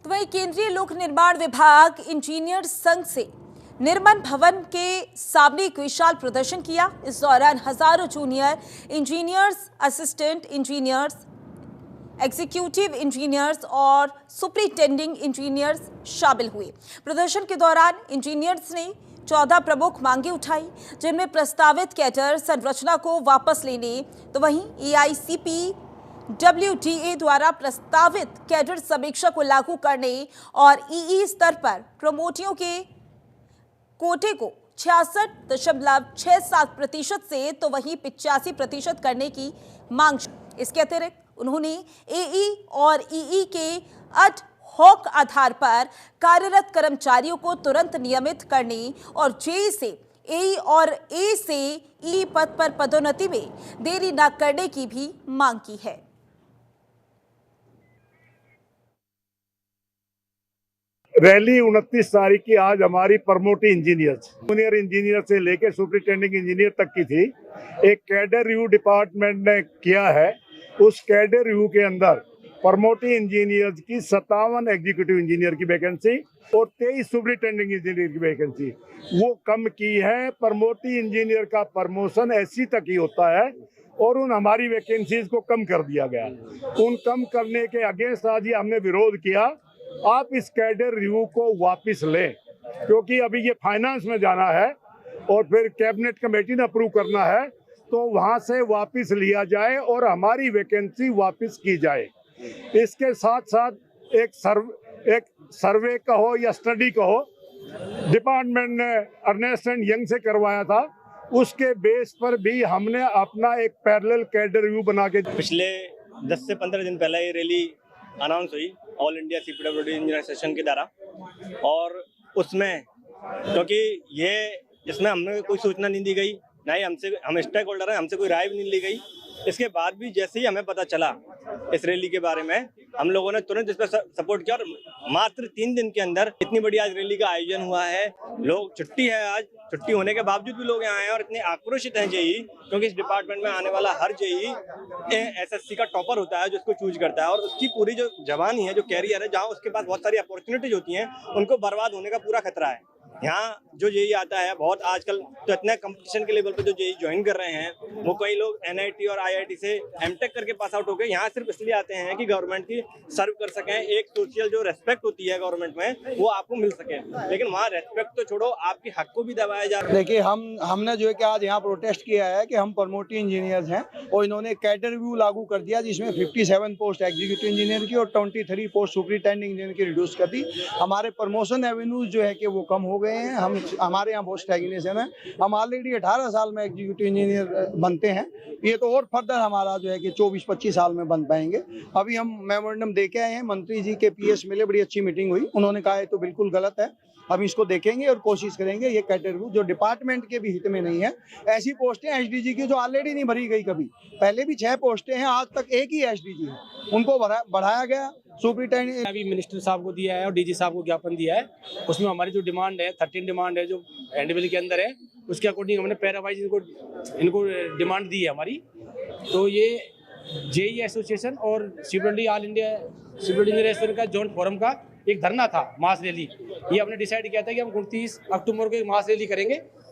तो वहीं केंद्रीय लोक निर्माण विभाग इंजीनियर संघ से निर्मन भवन के सामने एक विशाल प्रदर्शन किया। इस दौरान हजारों junior engineers, assistant engineers, executive engineers और सुपरिटेंडिंग इंजीनियर्स शामिल हुए। प्रदर्शन के दौरान इंजीनियर्स ने 14 प्रमुख मांगे उठाई, जिनमें प्रस्तावित कैडर संरचना को वापस लेने, तो वहीं एआईसीपी WDA द्वारा प्रस्तावित कैडर समीक्षा को लागू करने और ईई स्तर पर प्रमोटियों के कोटे को 66.67% से तो वहीं 85% करने की मांग। इसके अतिरिक्त उन्होंने एई और ईई के अड हॉक आधार पर कार्यरत कर्मचारियों को तुरंत नियमित करने और जेई से ए और ए से ई पद पर पदोन्नति में देरी न करने की भी मांग की है। रैली 29 तारीख की आज हमारी प्रमोटी इंजीनियर्स, जूनियर इंजीनियर से लेकर सुपरिटेंडिंग इंजीनियर तक की थी। एक कैडर रिव्यू डिपार्टमेंट ने किया है। उस कैडर रिव्यू के अंदर प्रमोटी इंजीनियर्स की 57 एग्जीक्यूटिव इंजीनियर की वैकेंसी और 23 सुपरिटेंडिंग इंजीनियर की वैकेंसी वो कम की है। प्रमोटी इंजीनियर का प्रमोशन एससी तक ही होता है और उन हमारी वैकेंसीज को कम कर दिया गया। उन कम करने के अगेंस्ट आज ही हमने विरोध किया। आप इस कैडर रिव्यू को वापस लें, क्योंकि अभी ये फाइनेंस में जाना है और फिर कैबिनेट कमेटी ने अप्रूव करना है, तो वहां से वापस लिया जाए और हमारी वैकेंसी वापस की जाए। इसके साथ साथ एक सर्वे कहो या स्टडी कहो, डिपार्टमेंट ने अर्नेस्ट एंड यंग से करवाया था, उसके बेस पर भी हमने अपना एक पैरेलल कैडर रिव्यू बना के पिछले 10 से 15 दिन पहले ये रैली अनाउंस हुई all India CPWD engineer association के द्वारा, और उसमें क्योंकि ये इसमें हमें कोई सूचना नहीं दी गई, ना ही हम स्टेक होल्डर हैं, हमसे कोई राय भी नहीं ली गई। इसके बाद भी जैसे ही हमें पता चला इस रैली के बारे में, हम लोगों ने तुरंत इस पर सपोर्ट किया और मात्र 3 दिन के अंदर इतनी बड़ी आज रैली का आयोजन हुआ है। लोग छुट्टी है, आज छुट्टी होने के बावजूद भी लोग यहाँ आए और इतने आक्रोशित हैं जेई, क्योंकि इस डिपार्टमेंट में आने वाला हर जेई एसएससी का टॉपर होता है जो उसको चूज करता है, और उसकी पूरी जो जवानी है, जो कैरियर है, जहाँ उसके पास बहुत सारी अपॉर्चुनिटीज होती हैं, उनको बर्बाद होने का पूरा खतरा है। यहाँ जो जेई आता है, बहुत आजकल तो इतने कंपटीशन के लेवल पे जो जेई ज्वाइन कर रहे हैं, वो कई लोग एनआईटी और आईआईटी से एमटेक करके पास आउट हो गए। यहाँ सिर्फ इसलिए आते हैं कि गवर्नमेंट की सर्व कर सकें, एक सोशल जो रेस्पेक्ट होती है गवर्नमेंट में वो आपको मिल सके, लेकिन वहाँ रेस्पेक्ट तो छोड़ो, आपके हक को भी दबाया जा रहा है। देखिए, हमने जो है कि आज यहाँ प्रोटेस्ट किया है कि हम प्रमोटी इंजीनियर्स हैं और इन्होंने कैडर रिव्यू लागू कर दिया, जिसमें 57 पोस्ट एग्जीक्यूटिव इंजीनियर की और 23 पोस्ट सुपरिटेंडिंग इंजीनियर की रिड्यूस कर दी। हमारे प्रमोशन एवेन्यूज जो है कि वो कम हो गए हैं। हमारे यहाँ बहुत स्टैग्नेशन है। हम ऑलरेडी 18 साल में एग्जीक्यूटिव इंजीनियर बनते हैं, ये तो और फर्दर हमारा जो है कि 24-25 साल में बन पाएंगे। अभी हम मेमोरेंडम दे के आए हैं, मंत्री जी के पीएस मिले, बड़ी अच्छी मीटिंग हुई, उन्होंने कहा है तो बिल्कुल गलत है। हम इसको देखेंगे और कोशिश करेंगे ये कैडर रिव्यू जो डिपार्टमेंट के भी हित में नहीं है। ऐसी पोस्टें एसडीजी की जो ऑलरेडी नहीं भरी गई, कभी पहले भी 6 पोस्टें हैं, आज तक एक ही एसडीजी है, उनको बढ़ाया गया। सुपरिटेंडेंट अभी मिनिस्टर साहब को दिया है और डीजी साहब को ज्ञापन दिया है। उसमें हमारी जो डिमांड है 13 डिमांड है जो हैंडबिल के अंदर है, उसके अकॉर्डिंग हमने पैरावाइज इनको डिमांड दी है हमारी। तो ये जेई एसोसिएशन और CPWD all India CPWD engineer association का जॉइंट फोरम का एक धरना था, मास रैली। ये हमने डिसाइड किया था कि हम 29 अक्टूबर को एक मास रैली करेंगे